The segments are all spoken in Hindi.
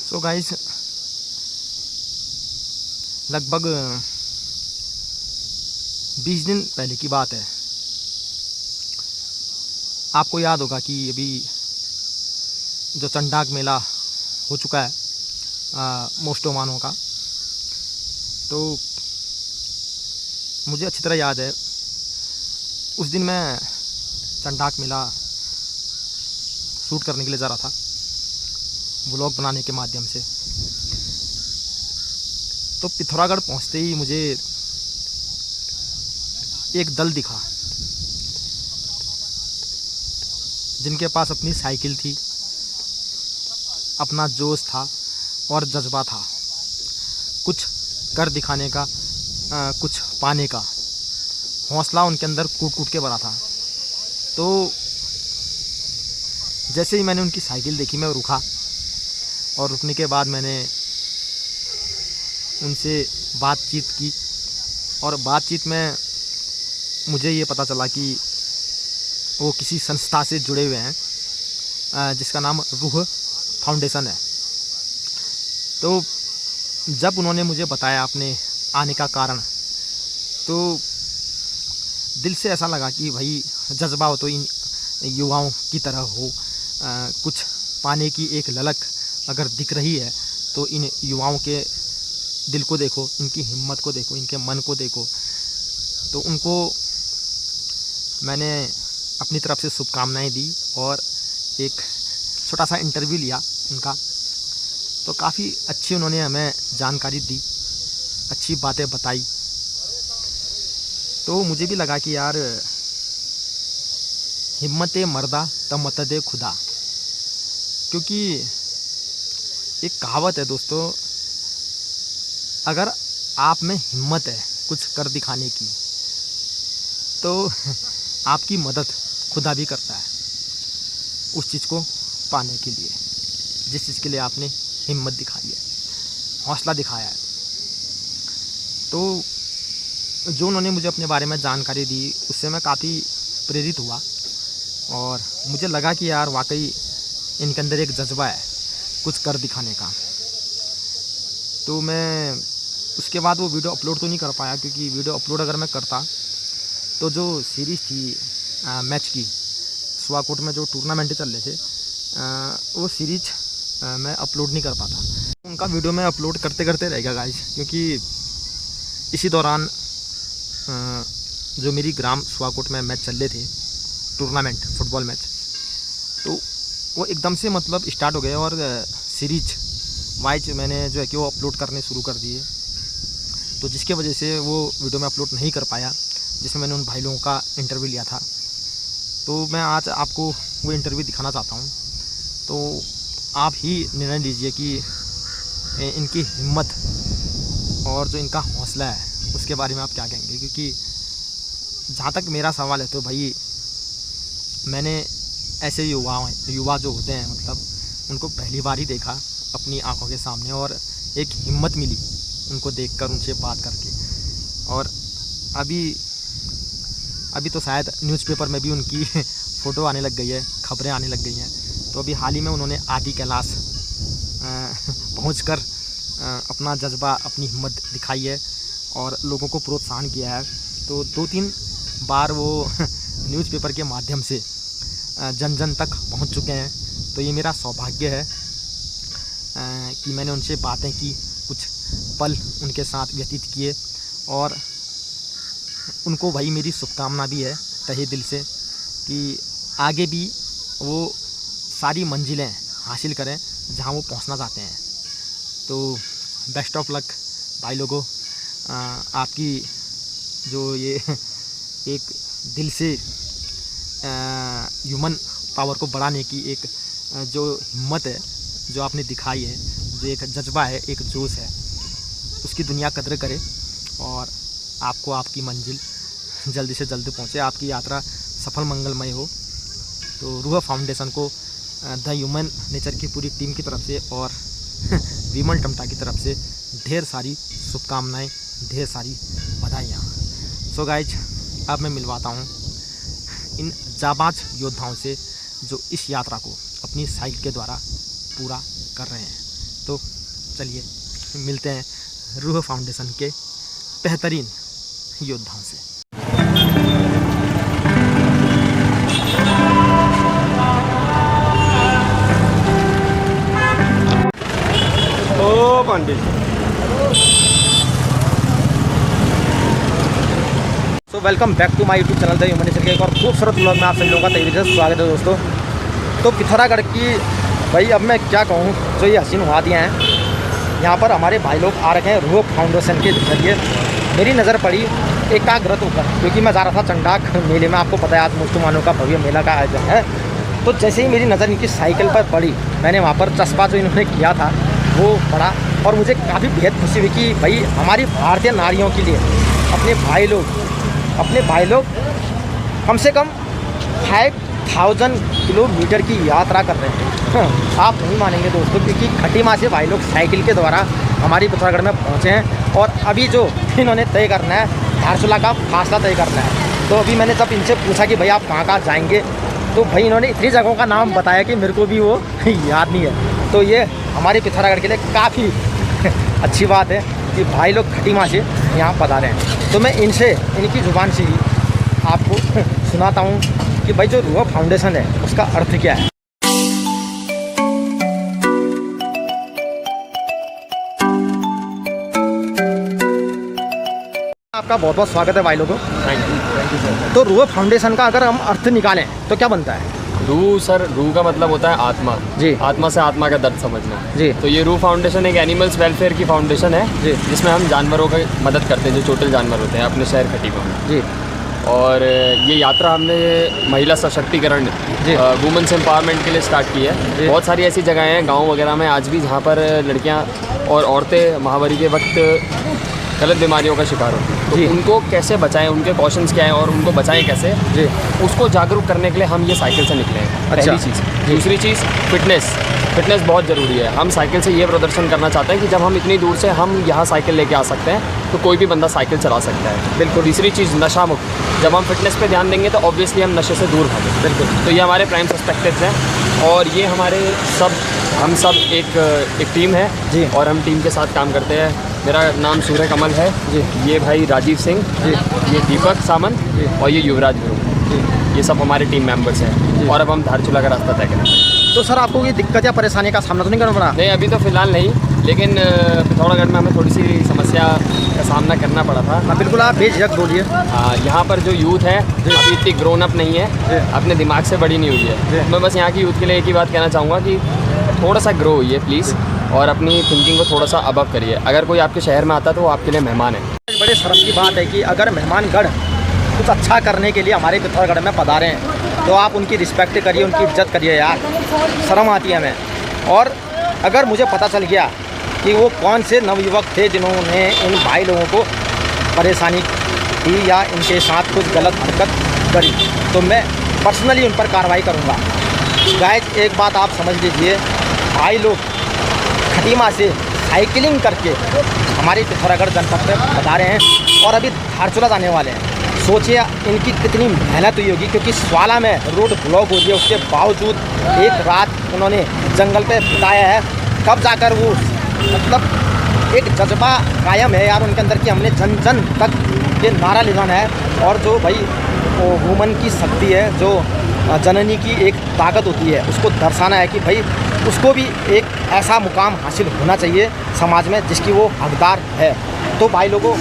सो गाइस, लगभग 20 दिन पहले की बात है। आपको याद होगा कि अभी जो चंडाक मेला हो चुका है मोस्टोमानों का, तो मुझे अच्छी तरह याद है उस दिन मैं चंडाक मेला शूट करने के लिए जा रहा था व्लॉग बनाने के माध्यम से। तो पिथौरागढ़ पहुंचते ही मुझे एक दल दिखा जिनके पास अपनी साइकिल थी, अपना जोश था और जज्बा था कुछ कर दिखाने का, कुछ पाने का। हौसला उनके अंदर कूट कूट के भरा था। तो जैसे ही मैंने उनकी साइकिल देखी, मैं रुका और रुकने के बाद मैंने उनसे बातचीत की और बातचीत में मुझे ये पता चला कि वो किसी संस्था से जुड़े हुए हैं जिसका नाम रूह फाउंडेशन है। तो जब उन्होंने मुझे बताया अपने आने का कारण, तो दिल से ऐसा लगा कि भाई जज्बा हो तो इन युवाओं की तरह हो। कुछ पाने की एक ललक अगर दिख रही है तो इन युवाओं के दिल को देखो, इनकी हिम्मत को देखो, इनके मन को देखो। तो उनको मैंने अपनी तरफ से शुभकामनाएं दी और एक छोटा सा इंटरव्यू लिया उनका। तो काफ़ी अच्छी उन्होंने हमें जानकारी दी, अच्छी बातें बताई। तो मुझे भी लगा कि यार, हिम्मत मर्दा त मतदे खुदा। क्योंकि एक कहावत है दोस्तों, अगर आप में हिम्मत है कुछ कर दिखाने की, तो आपकी मदद खुदा भी करता है उस चीज़ को पाने के लिए, जिस चीज़ के लिए आपने हिम्मत दिखाई है, हौसला दिखाया है। तो जो उन्होंने मुझे अपने बारे में जानकारी दी, उससे मैं काफ़ी प्रेरित हुआ और मुझे लगा कि यार वाकई इनके अंदर एक जज्बा है कुछ कर दिखाने का। तो मैं उसके बाद वो वीडियो अपलोड तो नहीं कर पाया, क्योंकि वीडियो अपलोड अगर मैं करता तो जो सीरीज़ थी मैच की, स्वाकोट में जो टूर्नामेंट चल रहे थे, वो सीरीज मैं अपलोड नहीं कर पाता। उनका वीडियो मैं अपलोड करते करते रह गया गाइस, क्योंकि इसी दौरान जो मेरी ग्राम स्वाकोट में मैच चल रहे थे, टूर्नामेंट फुटबॉल मैच, तो वो एकदम से मतलब स्टार्ट हो गए और सीरीज वाइज मैंने जो है कि वो अपलोड करने शुरू कर दिए। तो जिसके वजह से वो वीडियो मैं अपलोड नहीं कर पाया, जिसमें मैंने उन भाई लोगों का इंटरव्यू लिया था। तो मैं आज आपको वो इंटरव्यू दिखाना चाहता हूँ। तो आप ही निर्णय लीजिए कि इनकी हिम्मत और जो इनका हौसला है उसके बारे में आप क्या कहेंगे। क्योंकि जहाँ तक मेरा सवाल है, तो भाई मैंने ऐसे युवा जो होते हैं, मतलब उनको पहली बार ही देखा अपनी आंखों के सामने, और एक हिम्मत मिली उनको देखकर, उनसे बात करके। और अभी तो शायद न्यूज़पेपर में भी उनकी फ़ोटो आने लग गई है, खबरें आने लग गई हैं। तो अभी हाल ही में उन्होंने आदि कैलाश पहुंचकर अपना जज्बा, अपनी हिम्मत दिखाई है और लोगों को प्रोत्साहन किया है। तो 2-3 बार वो न्यूज़पेपर के माध्यम से जन जन तक पहुंच चुके हैं। तो ये मेरा सौभाग्य है कि मैंने उनसे बातें की, कुछ पल उनके साथ व्यतीत किए, और उनको भाई मेरी शुभकामना भी है तहे दिल से कि आगे भी वो सारी मंजिलें हासिल करें जहां वो पहुंचना चाहते हैं। तो बेस्ट ऑफ लक भाई लोगों। आपकी जो ये एक दिल से ह्यूमन पावर को बढ़ाने की एक जो हिम्मत है, जो आपने दिखाई है, जो एक जज्बा है, एक जोश है, उसकी दुनिया कदर करे और आपको आपकी मंजिल जल्दी से जल्दी पहुँचे, आपकी यात्रा सफल मंगलमय हो। तो रूह फाउंडेशन को द ह्यूमन नेचर की पूरी टीम की तरफ से और विमल टमटा की तरफ से ढेर सारी शुभकामनाएं, ढेर सारी बधाइयाँ। सो गाइज, अब मैं मिलवाता हूँ इन जाबाज योद्धाओं से जो इस यात्रा को अपनी साइकिल के द्वारा पूरा कर रहे हैं। तो चलिए मिलते हैं रूह फाउंडेशन के बेहतरीन योद्धाओं से। ओ पंडित, तो welcome back to my YouTube channel the human nature के एक और खूबसूरत ब्लॉग में आप सभी लोगों का तहे दिल से स्वागत है दोस्तों। तो पिथौरागढ़ की भाई अब मैं क्या कहूँ, जो ये हसीन वादियाँ हैं, यहाँ पर हमारे भाई लोग आ रखे हैं रूह फाउंडेशन के जरिए। मेरी नज़र पड़ी एकाग्रत होकर, क्योंकि मैं जा रहा था चंडाक मेले में। आपको पता है आज मुसलमानों का भव्य मेला का आयोजन है। तो जैसे ही मेरी नज़र इनकी साइकिल पर पड़ी, मैंने वहाँ पर चस्पा जो इन्होंने किया था वो पड़ा, और मुझे काफ़ी बेहद खुशी हुई कि भाई हमारी भारतीय नारियों के लिए अपने भाई लोग कम से कम 5000 किलोमीटर की यात्रा कर रहे हैं। आप नहीं मानेंगे दोस्तों, क्योंकि खटीमा से भाई लोग साइकिल के द्वारा हमारी पिथौरागढ़ में पहुँचे हैं। और अभी जो इन्होंने तय करना है, धारचूला का फासला तय करना है। तो अभी मैंने जब इनसे पूछा कि भाई आप कहाँ जाएंगे, तो भाई इन्होंने इतनी जगहों का नाम बताया कि मेरे को भी वो याद नहीं है। तो ये हमारी पिथौरागढ़ के लिए काफ़ी अच्छी बात है कि भाई लोग खटीमा से यहाँ पधारे हैं। तो मैं इनसे इनकी ज़ुबान से ही आपको सुनाता हूँ कि भाई जो रूह फाउंडेशन है उसका अर्थ क्या है। आपका बहुत बहुत स्वागत है भाई लोगों। Thank you sir. तो रूह फाउंडेशन का अगर हम अर्थ निकालें तो क्या बनता है? रूह सर, रूह का मतलब होता है आत्मा जी। आत्मा से आत्मा का दर्द समझना जी। तो ये रूह फाउंडेशन एक एनिमल्स वेलफेयर की फाउंडेशन है जी। जिसमें हम जानवरों की मदद करते हैं, जो चोटिल जानवर होते हैं अपने शहर खटीमा में। जी। और ये यात्रा हमने महिला सशक्तिकरण, वुमेन्स एम्पावरमेंट के लिए स्टार्ट की है। बहुत सारी ऐसी जगहें हैं गाँव वगैरह में आज भी जहाँ पर लड़कियाँ और औरतें महामारी के वक्त गलत बीमारियों का शिकार होती हैं। तो उनको कैसे बचाएं, उनके कॉशंस क्या हैं और उनको बचाएं कैसे, उसको जागरूक करने के लिए हम ये साइकिल से निकले हैं। पहली चीज़। दूसरी चीज़ फिटनेस बहुत ज़रूरी है। हम साइकिल से ये प्रदर्शन करना चाहते हैं कि जब हम इतनी दूर से हम यहाँ साइकिल लेके आ सकते हैं तो कोई भी बंदा साइकिल चला सकता है। बिल्कुल। तीसरी चीज़ नशा मुक्त। जब हम फिटनेस पे ध्यान देंगे तो ऑब्वियसली हम नशे से दूर भागेंगे। बिल्कुल। तो ये हमारे प्राइम सस्पेक्टिव्स हैं और ये हम सब एक टीम है जी। और हम टीम के साथ काम करते हैं। मेरा नाम सूर्य कमल है जी। ये भाई राजीव सिंह जी। ये दीपक सामंत जी। और ये युवराज गुरु जी। ये सब हमारे टीम मेंबर्स हैं और अब हम धारचूला का रास्ता तय करेंगे। तो सर आपको ये दिक्कत या परेशानी का सामना तो नहीं करना पड़ा? नहीं, अभी तो फिलहाल नहीं, लेकिन पिथौरागढ़ में हमें थोड़ी सी समस्या का सामना करना पड़ा था। हाँ बिल्कुल, आप बेझिझक बोलिए। यहाँ पर जो यूथ है अभी इतनी ग्रोन अप नहीं है, अपने दिमाग से बड़ी नहीं हुई है। मैं बस यहाँ की यूथ के लिए एक ही बात कहना चाहूँगा कि थोड़ा सा ग्रो होइए प्लीज़ और अपनी थिंकिंग को थोड़ा सा अबव करिए। अगर कोई आपके शहर में आता है तो वो आपके लिए मेहमान है। बड़े शर्म की बात है कि अगर मेहमानगढ़ कुछ अच्छा करने के लिए हमारे पिथौरागढ़ में पधारे हैं तो आप उनकी रिस्पेक्ट करिए, उनकी इज्जत करिए यार। शर्म आती है हमें। और अगर मुझे पता चल गया कि वो कौन से नवयुवक थे जिन्होंने इन भाई लोगों को परेशानी दी या इनके साथ कुछ गलत हरकत करी, तो मैं पर्सनली उन पर कार्रवाई करूँगा। गाइस एक बात आप समझ लीजिए, भाई लोग खटीमा से साइकिलिंग करके हमारे पिथौरागढ़ जनपद में बता रहे हैं और अभी धारचूला जाने वाले हैं। सोचिए इनकी कितनी मेहनत हुई होगी, क्योंकि स्वाला में रोड ब्लॉक हो रही है, उसके बावजूद एक रात उन्होंने जंगल पे बिताया है। कब जाकर वो मतलब एक जज्बा कायम है यार उनके अंदर कि हमने जन जन तक ये नारा लगाना है। और जो भाई वुमन की शक्ति है, जो जननी की एक ताकत होती है, उसको दर्शाना है कि भाई उसको भी एक ऐसा मुकाम हासिल होना चाहिए समाज में जिसकी वो हकदार है। तो भाई लोगों,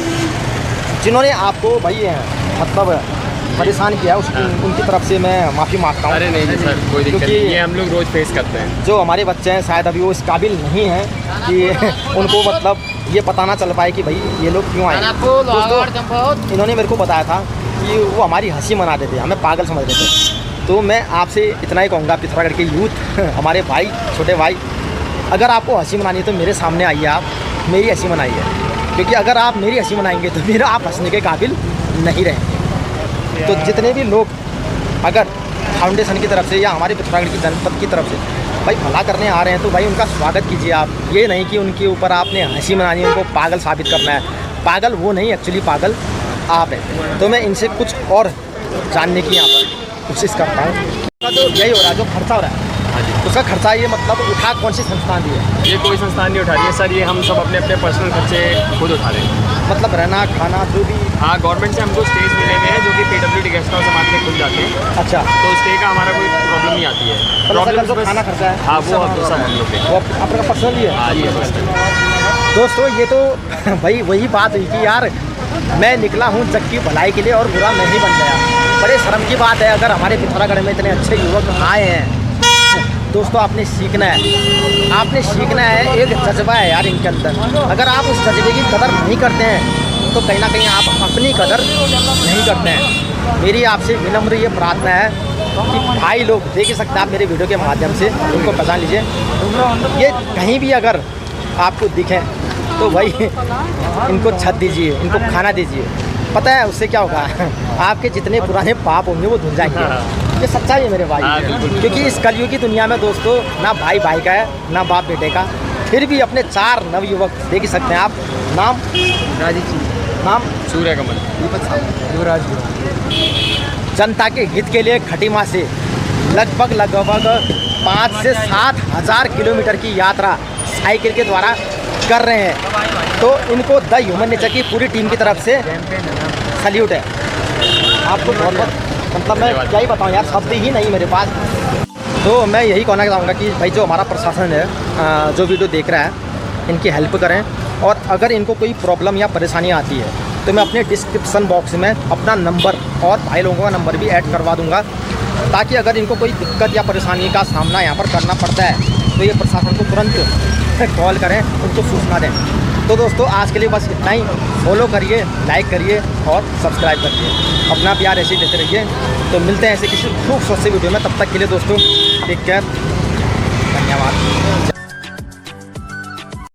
जिन्होंने आपको भाई मतलब परेशान किया उनकी तरफ से मैं माफ़ी मांगता हूँ। अरे नहीं सर, कोई दिक्कत नहीं, ये हम लोग रोज़ फेस करते हैं। जो हमारे बच्चे हैं शायद अभी वो इस काबिल नहीं हैं कि उनको मतलब ये पता ना चल पाए कि भाई ये लोग क्यों आए। दोस्तों इन्होंने मेरे को बताया था कि वो हमारी हंसी मनाते थे, हमें पागल समझ रहे थे। तो मैं आपसे इतना ही कहूँगा, पिथौरागढ़ के यूथ हमारे भाई, छोटे भाई, अगर आपको हंसी मनानी है तो मेरे सामने आइए, आप मेरी हंसी मनाइए। क्योंकि अगर आप मेरी हंसी मनाएंगे तो मेरा आप हंसने के काबिल नहीं रहेंगे। तो जितने भी लोग अगर फाउंडेशन की तरफ से या हमारे पिथौरागढ़ की जनपद की तरफ से भाई भला करने आ रहे हैं तो भाई उनका स्वागत कीजिए आप। ये नहीं कि उनके ऊपर आपने हंसी मनानी है, उनको पागल साबित करना है। पागल वो नहीं, एक्चुअली पागल आप हैं। तो मैं इनसे कुछ और जानने की यहाँ पर कोशिश करता हूँ। तो यही हो रहा है, जो खर्चा हो रहा है उसका खर्चा ये मतलब उठा कौन सी संस्थान दी है? ये कोई संस्थान नहीं उठा रही है सर, ये हम सब अपने अपने पर्सनल खर्चे खुद उठा रहे हैं। मतलब रहना खाना जो भी? हाँ, गवर्नमेंट से हमको स्टेज मिले हुए हैं जो कि PWD गेस्ट हाउस हमारे लिए खुल जाते हैं। अच्छा, तो स्टे का हमारा कोई प्रॉब्लम नहीं आती है। प्रॉब्लम जो खाना खर्चा है हाँ, वो सब हम लोग के। वो आपका पर्सनल ही है? हाँ, ये पर्सनल। दोस्तों ये तो भाई वही बात हुई कि यार मैं निकला हूँ जग की भलाई के लिए और बुरा मैं ही बन गया। बड़े शर्म की बात है अगर हमारे पिथौरागढ़ में इतने अच्छे युवक आए हैं। दोस्तों आपने सीखना है, एक जज्बा है यार इनके अंदर। अगर आप उस जज्बे की कदर नहीं करते हैं तो कहीं ना कहीं आप अपनी कदर नहीं करते हैं। मेरी आपसे विनम्र ये प्रार्थना है कि भाई लोग देख ही सकते हैं आप मेरे वीडियो के माध्यम से, उनको पहचान लीजिए। ये कहीं भी अगर आपको दिखे तो भाई इनको छत दीजिए, इनको खाना दीजिए। पता है उससे क्या होगा आपके जितने पुराने पाप होंगे वो धुल जाएंगे। ये सच्चाई है मेरे भाई, क्योंकि इस कलयुग की दुनिया में दोस्तों ना भाई भाई का है ना बाप बेटे का। फिर भी अपने 4 नवयुवक देख ही सकते हैं आप। नाम? नाम? सूर्यकमल। युवराज। जनता के हित के लिए खटीमा से लगभग 5 से 7 हज़ार किलोमीटर की यात्रा साइकिल के द्वारा कर रहे हैं। तो इनको द ह्यूमन नेचर की पूरी टीम की तरफ से सल्यूट है। आपको बहुत बहुत मतलब मैं क्या ही बताऊँ यार, शब्द ही नहीं मेरे पास। तो मैं यही कहना चाहूँगा कि भाई जो हमारा प्रशासन है जो वीडियो देख रहा है इनकी हेल्प करें। और अगर इनको कोई प्रॉब्लम या परेशानी आती है तो मैं अपने डिस्क्रिप्शन बॉक्स में अपना नंबर और भाई लोगों का नंबर भी ऐड करवा दूँगा, ताकि अगर इनको कोई दिक्कत या परेशानी का सामना यहाँ पर करना पड़ता है तो ये प्रशासन को तुरंत कॉल करें, उनको सूचना दें। तो दोस्तों आज के लिए बस इतना ही। फॉलो करिए, लाइक करिए और सब्सक्राइब करिए। अपना प्यार ऐसे ही देते रहिए। तो मिलते हैं ऐसे किसी खूबसूरत से वीडियो में, तब तक के लिए दोस्तों टेक केयर, धन्यवाद।